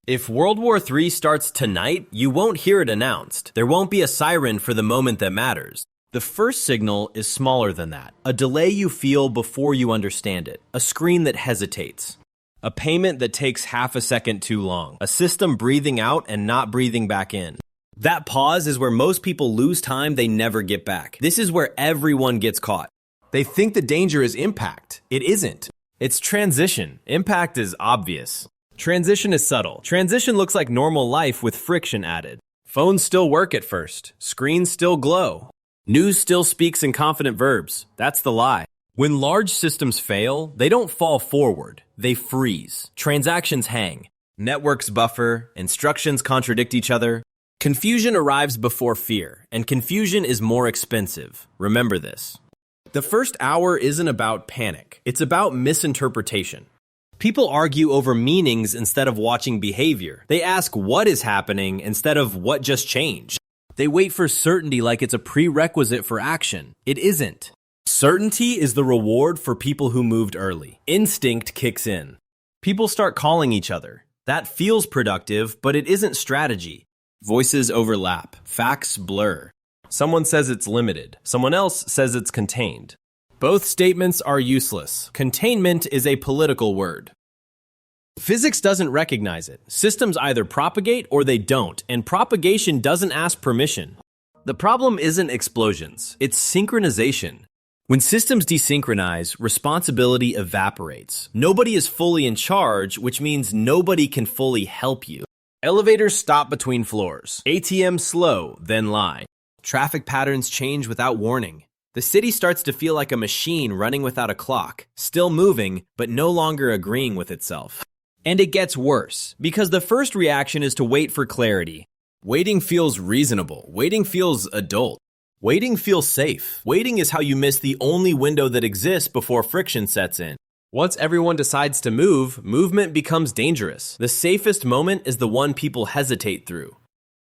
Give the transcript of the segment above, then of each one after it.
If World War III starts tonight, you won't hear it announced. There won't be a siren for the moment that matters. The first signal is smaller than that. A delay you feel before you understand it. A screen that hesitates. A payment that takes half a second too long. A system breathing out and not breathing back in. That pause is where most people lose time they never get back. This is where everyone gets caught. They think the danger is impact. It isn't. It's transition. Impact is obvious. Transition is subtle. Transition looks like normal life with friction added. Phones still work at first. Screens still glow. News still speaks in confident verbs. That's the lie. When large systems fail, they don't fall forward. They freeze. Transactions hang. Networks buffer. Instructions contradict each other. Confusion arrives before fear, and confusion is more expensive. Remember this. The first hour isn't about panic. It's about misinterpretation. People argue over meanings instead of watching behavior. They ask what is happening instead of what just changed. They wait for certainty like it's a prerequisite for action. It isn't. Certainty is the reward for people who moved early. Instinct kicks in. People start calling each other. That feels productive, but it isn't strategy. Voices overlap. Facts blur. Someone says it's limited. Someone else says it's contained. Both statements are useless. Containment is a political word. Physics doesn't recognize it. Systems either propagate or they don't, and propagation doesn't ask permission. The problem isn't explosions, it's synchronization. When systems desynchronize, responsibility evaporates. Nobody is fully in charge, which means nobody can fully help you. Elevators stop between floors. ATMs slow, then lie. Traffic patterns change without warning. The city starts to feel like a machine running without a clock, still moving, but no longer agreeing with itself. And it gets worse, because the first reaction is to wait for clarity. Waiting feels reasonable. Waiting feels adult. Waiting feels safe. Waiting is how you miss the only window that exists before friction sets in. Once everyone decides to move, movement becomes dangerous. The safest moment is the one people hesitate through.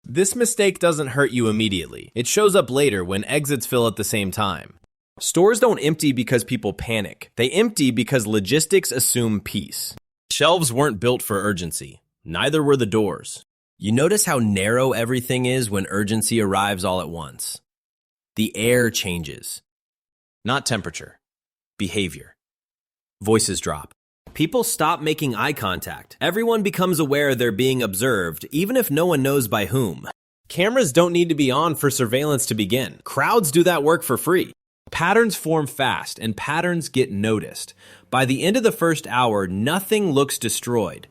This mistake doesn't hurt you immediately. It shows up later when exits fill at the same time. Stores don't empty because people panic. They empty because logistics assume peace. Shelves weren't built for urgency. Neither were the doors. You notice how narrow everything is when urgency arrives all at once. The air changes. Not temperature. Behavior. Voices drop. People stop making eye contact. Everyone becomes aware they're being observed, even if no one knows by whom. Cameras don't need to be on for surveillance to begin. Crowds do that work for free. Patterns form fast, and patterns get noticed. By the end of the first hour, nothing looks destroyed.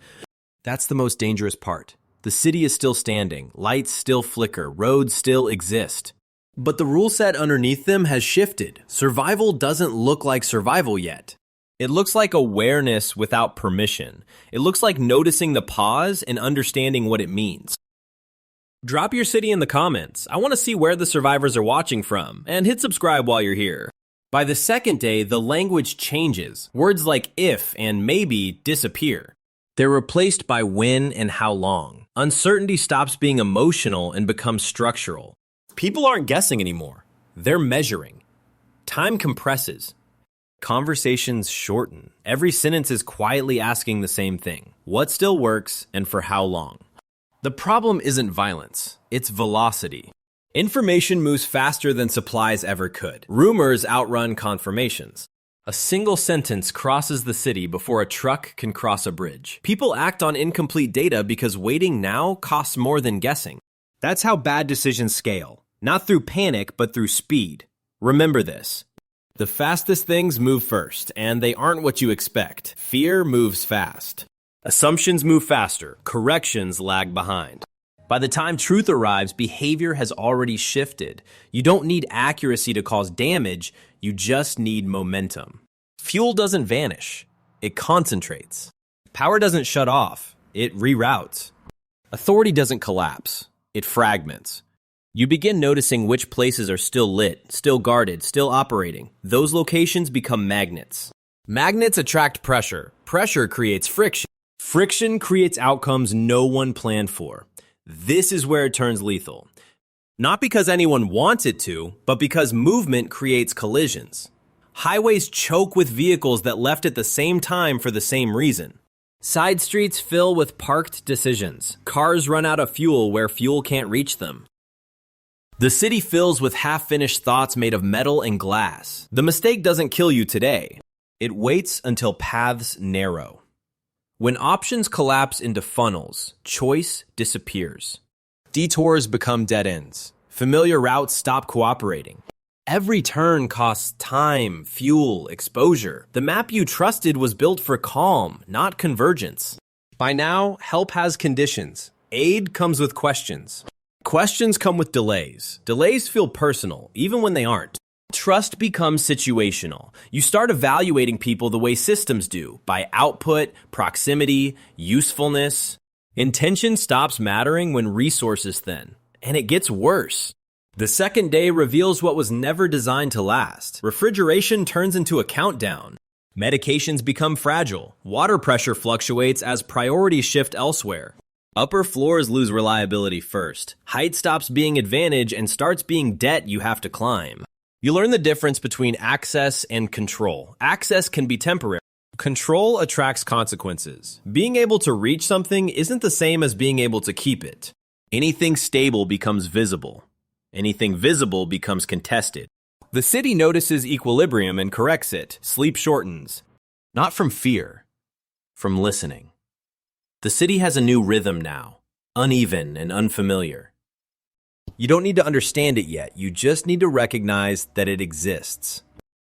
That's the most dangerous part. The city is still standing. Lights still flicker. Roads still exist. But the rule set underneath them has shifted. Survival doesn't look like survival yet. It looks like awareness without permission. It looks like noticing the pause and understanding what it means. Drop your city in the comments. I want to see where the survivors are watching from, and hit subscribe while you're here. By the second day, the language changes. Words like if and maybe disappear. They're replaced by when and how long. Uncertainty stops being emotional and becomes structural. People aren't guessing anymore. They're measuring. Time compresses. Conversations shorten. Every sentence is quietly asking the same thing. What still works and for how long? The problem isn't violence, it's velocity. Information moves faster than supplies ever could. Rumors outrun confirmations. A single sentence crosses the city before a truck can cross a bridge. People act on incomplete data because waiting now costs more than guessing. That's how bad decisions scale. Not through panic, but through speed. Remember this. The fastest things move first, and they aren't what you expect. Fear moves fast. Assumptions move faster. Corrections lag behind. By the time truth arrives, behavior has already shifted. You don't need accuracy to cause damage, you just need momentum. Fuel doesn't vanish, it concentrates. Power doesn't shut off, it reroutes. Authority doesn't collapse, it fragments. You begin noticing which places are still lit, still guarded, still operating. Those locations become magnets. Magnets attract pressure. Pressure creates friction. Friction creates outcomes no one planned for. This is where it turns lethal. Not because anyone wants it to, but because movement creates collisions. Highways choke with vehicles that left at the same time for the same reason. Side streets fill with parked decisions. Cars run out of fuel where fuel can't reach them. The city fills with half-finished thoughts made of metal and glass. The mistake doesn't kill you today. It waits until paths narrow. When options collapse into funnels, choice disappears. Detours become dead ends. Familiar routes stop cooperating. Every turn costs time, fuel, exposure. The map you trusted was built for calm, not convergence. By now, help has conditions. Aid comes with questions. Questions come with delays. Delays feel personal, even when they aren't. Trust becomes situational. You start evaluating people the way systems do, by output, proximity, usefulness. Intention stops mattering when resources thin, and it gets worse. The second day reveals what was never designed to last. Refrigeration turns into a countdown. Medications become fragile. Water pressure fluctuates as priorities shift elsewhere. Upper floors lose reliability first. Height stops being advantage and starts being debt you have to climb. You learn the difference between access and control. Access can be temporary. Control attracts consequences. Being able to reach something isn't the same as being able to keep it. Anything stable becomes visible. Anything visible becomes contested. The city notices equilibrium and corrects it. Sleep shortens. Not from fear, from listening. The city has a new rhythm now, uneven and unfamiliar. You don't need to understand it yet, you just need to recognize that it exists.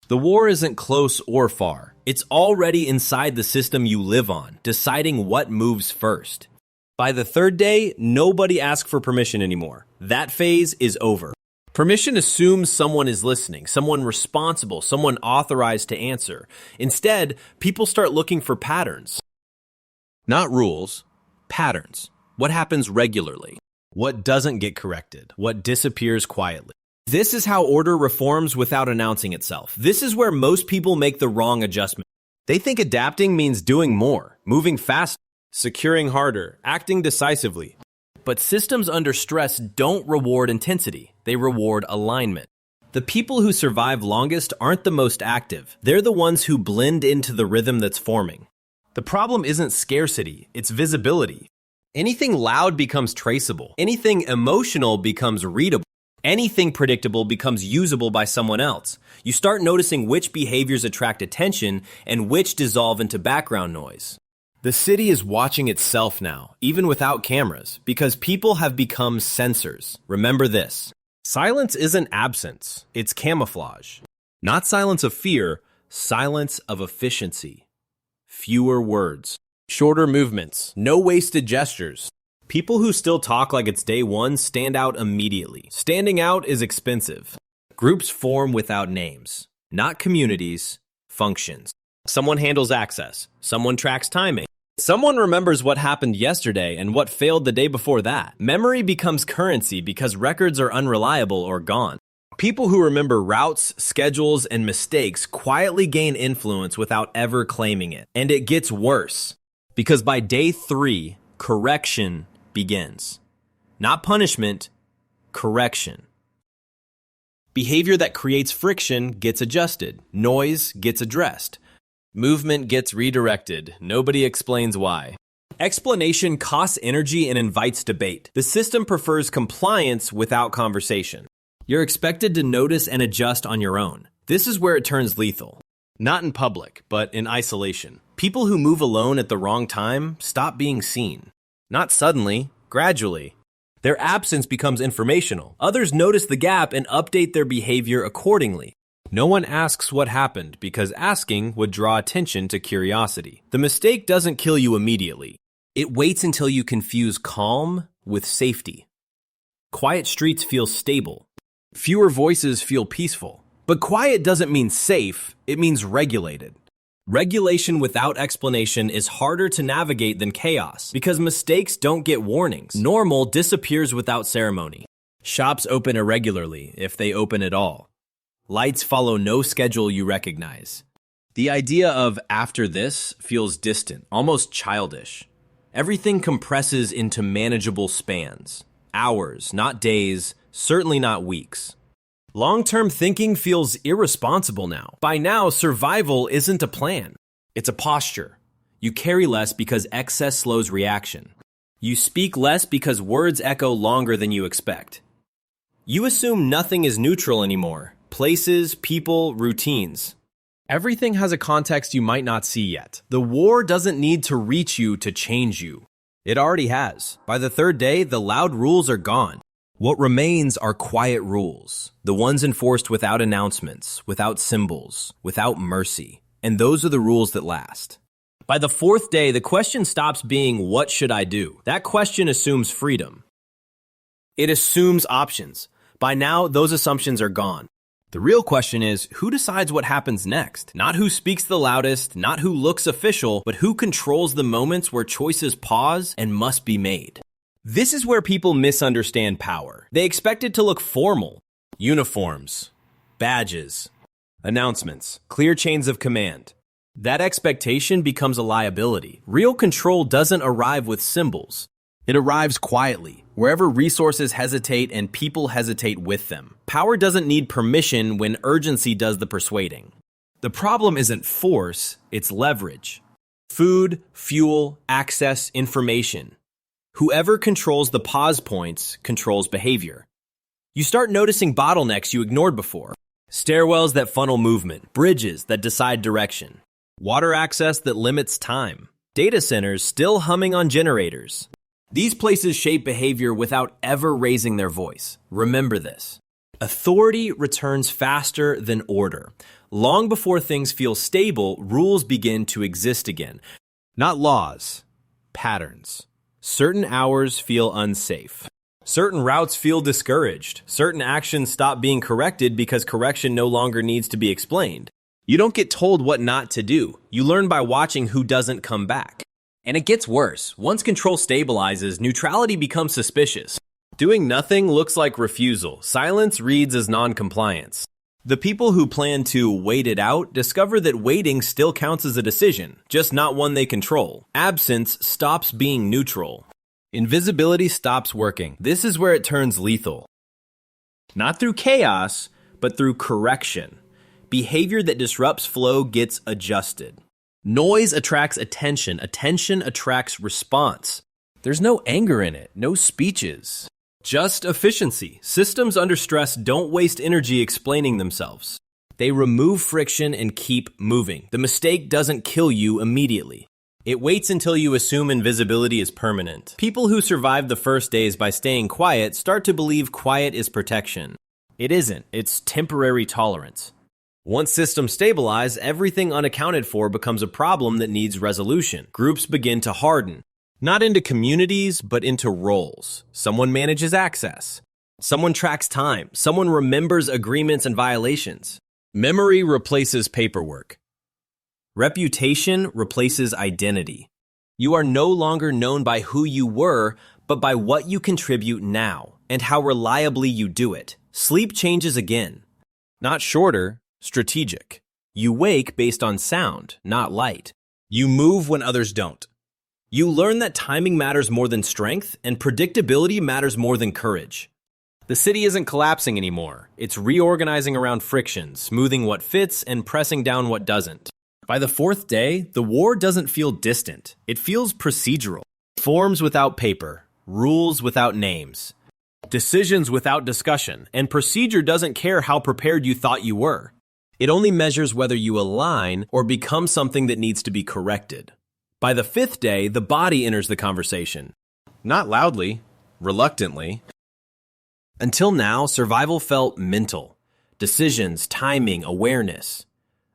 The war isn't close or far. It's already inside the system you live on, deciding what moves first. By the third day, nobody asks for permission anymore. That phase is over. Permission assumes someone is listening, someone responsible, someone authorized to answer. Instead, people start looking for patterns. Not rules, patterns. What happens regularly? What doesn't get corrected? What disappears quietly? This is how order reforms without announcing itself. This is where most people make the wrong adjustment. They think adapting means doing more, moving faster, securing harder, acting decisively. But systems under stress don't reward intensity. They reward alignment. The people who survive longest aren't the most active. They're the ones who blend into the rhythm that's forming. The problem isn't scarcity, it's visibility. Anything loud becomes traceable. Anything emotional becomes readable. Anything predictable becomes usable by someone else. You start noticing which behaviors attract attention and which dissolve into background noise. The city is watching itself now, even without cameras, because people have become sensors. Remember this. Silence isn't absence, it's camouflage. Not silence of fear, silence of efficiency. Fewer words. Shorter movements. No wasted gestures. People who still talk like it's day one stand out immediately. Standing out is expensive. Groups form without names. Not communities, functions. Someone handles access. Someone tracks timing. Someone remembers what happened yesterday and what failed the day before that. Memory becomes currency because records are unreliable or gone. People who remember routes, schedules, and mistakes quietly gain influence without ever claiming it. And it gets worse. Because by day 3, correction begins. Not punishment, correction. Behavior that creates friction gets adjusted. Noise gets addressed. Movement gets redirected. Nobody explains why. Explanation costs energy and invites debate. The system prefers compliance without conversation. You're expected to notice and adjust on your own. This is where it turns lethal. Not in public, but in isolation. People who move alone at the wrong time stop being seen. Not suddenly, gradually. Their absence becomes informational. Others notice the gap and update their behavior accordingly. No one asks what happened because asking would draw attention to curiosity. The mistake doesn't kill you immediately. It waits until you confuse calm with safety. Quiet streets feel stable. Fewer voices feel peaceful. But quiet doesn't mean safe, it means regulated. Regulation without explanation is harder to navigate than chaos because mistakes don't get warnings. Normal disappears without ceremony. Shops open irregularly, if they open at all. Lights follow no schedule you recognize. The idea of after this feels distant, almost childish. Everything compresses into manageable spans. Hours, not days, certainly not weeks. Long-term thinking feels irresponsible now. By now, survival isn't a plan. It's a posture. You carry less because excess slows reaction. You speak less because words echo longer than you expect. You assume nothing is neutral anymore. Places, people, routines. Everything has a context you might not see yet. The war doesn't need to reach you to change you. It already has. By the third day, the loud rules are gone. What remains are quiet rules, the ones enforced without announcements, without symbols, without mercy. And those are the rules that last. By the fourth day, the question stops being, what should I do? That question assumes freedom. It assumes options. By now, those assumptions are gone. The real question is, who decides what happens next? Not who speaks the loudest, not who looks official, but who controls the moments where choices pause and must be made. This is where people misunderstand power. They expect it to look formal. Uniforms, badges, announcements, clear chains of command. That expectation becomes a liability. Real control doesn't arrive with symbols. It arrives quietly, wherever resources hesitate and people hesitate with them. Power doesn't need permission when urgency does the persuading. The problem isn't force, it's leverage. Food, fuel, access, information. Whoever controls the pause points controls behavior. You start noticing bottlenecks you ignored before. Stairwells that funnel movement, bridges that decide direction, water access that limits time, data centers still humming on generators. These places shape behavior without ever raising their voice. Remember this. Authority returns faster than order. Long before things feel stable, rules begin to exist again. Not laws, patterns. Certain hours feel unsafe. Certain routes feel discouraged. Certain actions stop being corrected because correction no longer needs to be explained. You don't get told what not to do. You learn by watching who doesn't come back. And it gets worse. Once control stabilizes, neutrality becomes suspicious. Doing nothing looks like refusal. Silence reads as non-compliance. The people who plan to wait it out discover that waiting still counts as a decision, just not one they control. Absence stops being neutral. Invisibility stops working. This is where it turns lethal. Not through chaos, but through correction. Behavior that disrupts flow gets adjusted. Noise attracts attention. Attention attracts response. There's no anger in it, no speeches. Just efficiency. Systems under stress don't waste energy explaining themselves. They remove friction and keep moving. The mistake doesn't kill you immediately. It waits until you assume invisibility is permanent. People who survive the first days by staying quiet start to believe quiet is protection. It isn't. It's temporary tolerance. Once systems stabilize, everything unaccounted for becomes a problem that needs resolution. Groups begin to harden. Not into communities, but into roles. Someone manages access. Someone tracks time. Someone remembers agreements and violations. Memory replaces paperwork. Reputation replaces identity. You are no longer known by who you were, but by what you contribute now, and how reliably you do it. Sleep changes again. Not shorter, strategic. You wake based on sound, not light. You move when others don't. You learn that timing matters more than strength, and predictability matters more than courage. The city isn't collapsing anymore. It's reorganizing around friction, smoothing what fits and pressing down what doesn't. By the fourth day, the war doesn't feel distant. It feels procedural. Forms without paper, rules without names, decisions without discussion, and procedure doesn't care how prepared you thought you were. It only measures whether you align or become something that needs to be corrected. By the fifth day, the body enters the conversation. Not loudly, reluctantly. Until now, survival felt mental. Decisions, timing, awareness.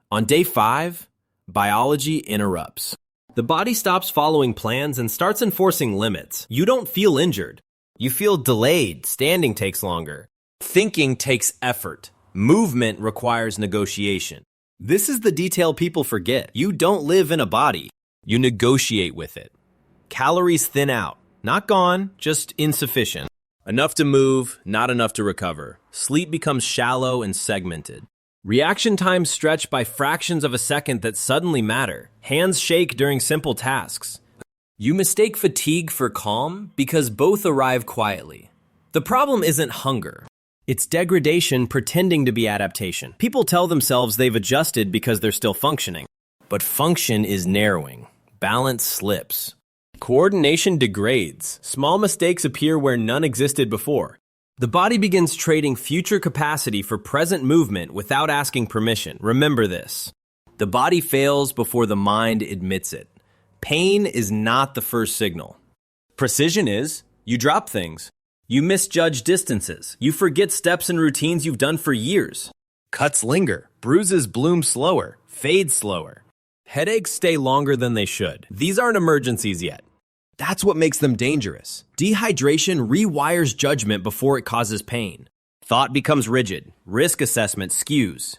On day 5, biology interrupts. The body stops following plans and starts enforcing limits. You don't feel injured. You feel delayed. Standing takes longer. Thinking takes effort. Movement requires negotiation. This is the detail people forget. You don't live in a body. You negotiate with it. Calories thin out. Not gone, just insufficient. Enough to move, not enough to recover. Sleep becomes shallow and segmented. Reaction times stretch by fractions of a second that suddenly matter. Hands shake during simple tasks. You mistake fatigue for calm because both arrive quietly. The problem isn't hunger. It's degradation pretending to be adaptation. People tell themselves they've adjusted because they're still functioning. But function is narrowing. balance slips. Coordination degrades. Small mistakes appear where none existed before. The body begins trading future capacity for present movement without asking permission. Remember this. The body fails before the mind admits it. Pain is not the first signal. Precision is. You drop things. You misjudge distances. You forget steps and routines you've done for years. Cuts linger. Bruises bloom slower. Fade slower. Headaches stay longer than they should. These aren't emergencies yet. That's what makes them dangerous. Dehydration rewires judgment before it causes pain. Thought becomes rigid. Risk assessment skews.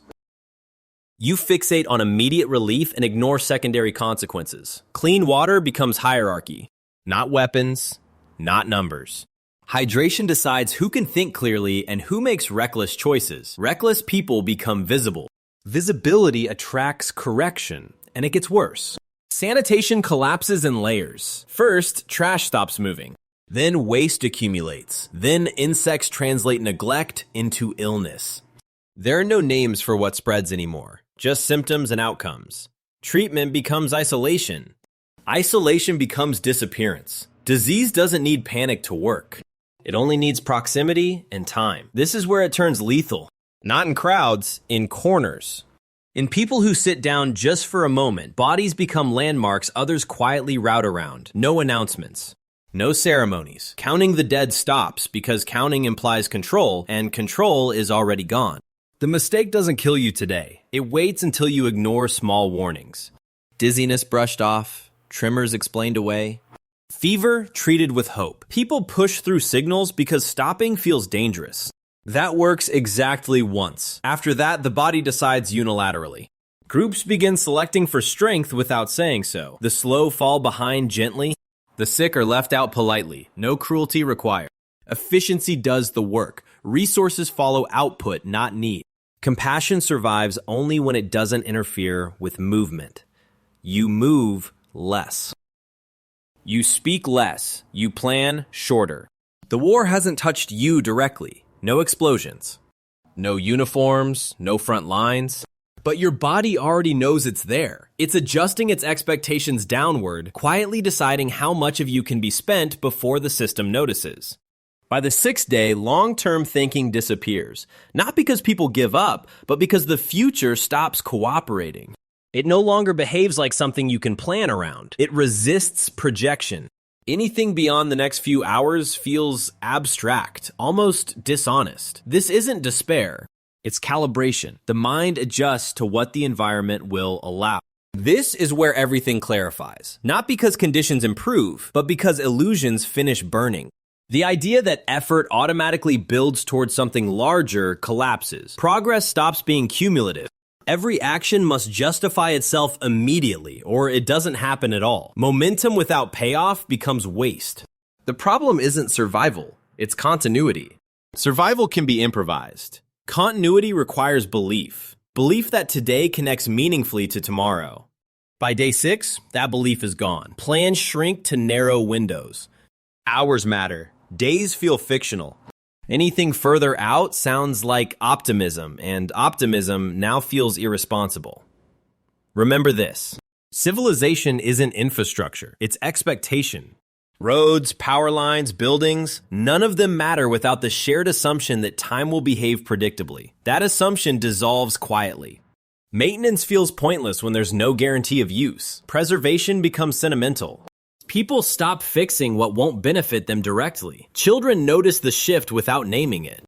You fixate on immediate relief and ignore secondary consequences. Clean water becomes hierarchy. Not weapons, not numbers. Hydration decides who can think clearly and who makes reckless choices. Reckless people become visible. Visibility attracts correction, and it gets worse. Sanitation collapses in layers. First, trash stops moving. Then waste accumulates. Then insects translate neglect into illness. There are no names for what spreads anymore, just symptoms and outcomes. Treatment becomes isolation. Isolation becomes disappearance. Disease doesn't need panic to work. It only needs proximity and time. This is where it turns lethal. Not in crowds, in corners. In people who sit down just for a moment, bodies become landmarks others quietly route around. No announcements. No ceremonies. Counting the dead stops because counting implies control, and control is already gone. The mistake doesn't kill you today. It waits until you ignore small warnings. Dizziness brushed off. Tremors explained away. Fever treated with hope. People push through signals because stopping feels dangerous. That works exactly once. After that, the body decides unilaterally. Groups begin selecting for strength without saying so. The slow fall behind gently. The sick are left out politely. No cruelty required. Efficiency does the work. Resources follow output, not need. Compassion survives only when it doesn't interfere with movement. You move less. You speak less. You plan shorter. The war hasn't touched you directly. No explosions. No uniforms. No front lines. But your body already knows it's there. It's adjusting its expectations downward, quietly deciding how much of you can be spent before the system notices. By the sixth day, long-term thinking disappears. Not because people give up, but because the future stops cooperating. It no longer behaves like something you can plan around. It resists projection. Anything beyond the next few hours feels abstract, almost dishonest. This isn't despair. It's calibration. The mind adjusts to what the environment will allow. This is where everything clarifies. Not because conditions improve, but because illusions finish burning. The idea that effort automatically builds towards something larger collapses. Progress stops being cumulative. Every action must justify itself immediately, or it doesn't happen at all. Momentum without payoff becomes waste. The problem isn't survival, it's continuity. Survival can be improvised. Continuity requires belief. Belief that today connects meaningfully to tomorrow. By day 6, that belief is gone. Plans shrink to narrow windows. Hours matter. Days feel fictional. Anything further out sounds like optimism, and optimism now feels irresponsible. Remember this. Civilization isn't infrastructure, it's expectation. Roads, power lines, buildings, none of them matter without the shared assumption that time will behave predictably. That assumption dissolves quietly. Maintenance feels pointless when there's no guarantee of use. Preservation becomes sentimental. People stop fixing what won't benefit them directly. Children notice the shift without naming it.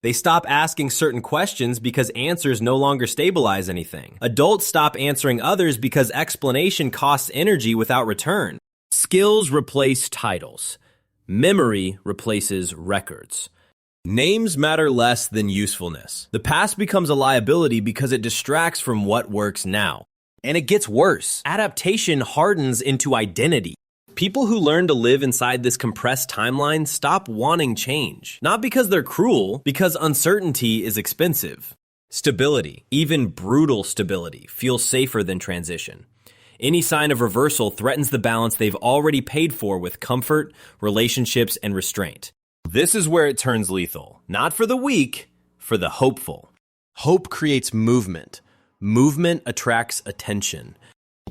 They stop asking certain questions because answers no longer stabilize anything. Adults stop answering others because explanation costs energy without return. Skills replace titles. Memory replaces records. Names matter less than usefulness. The past becomes a liability because it distracts from what works now. And it gets worse. Adaptation hardens into identity. People who learn to live inside this compressed timeline stop wanting change. Not because they're cruel, because uncertainty is expensive. Stability, even brutal stability, feels safer than transition. Any sign of reversal threatens the balance they've already paid for with comfort, relationships, and restraint. This is where it turns lethal. Not for the weak, for the hopeful. Hope creates movement. Movement attracts attention.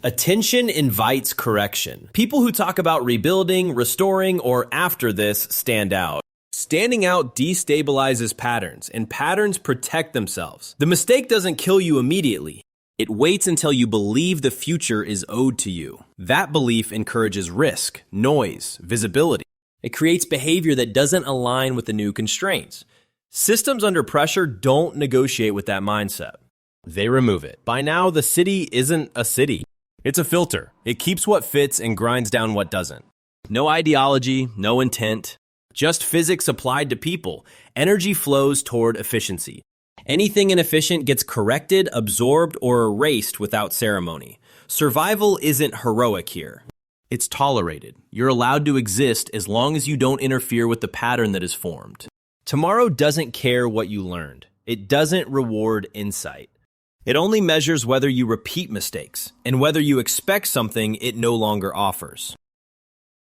Attention invites correction. People who talk about rebuilding, restoring, or after this stand out. Standing out destabilizes patterns, and patterns protect themselves. The mistake doesn't kill you immediately. It waits until you believe the future is owed to you. That belief encourages risk, noise, visibility. It creates behavior that doesn't align with the new constraints. Systems under pressure don't negotiate with that mindset. They remove it. By now, the city isn't a city. It's a filter. It keeps what fits and grinds down what doesn't. No ideology, no intent, just physics applied to people. Energy flows toward efficiency. Anything inefficient gets corrected, absorbed, or erased without ceremony. Survival isn't heroic here. It's tolerated. You're allowed to exist as long as you don't interfere with the pattern that is formed. Tomorrow doesn't care what you learned. It doesn't reward insight. It only measures whether you repeat mistakes and whether you expect something it no longer offers.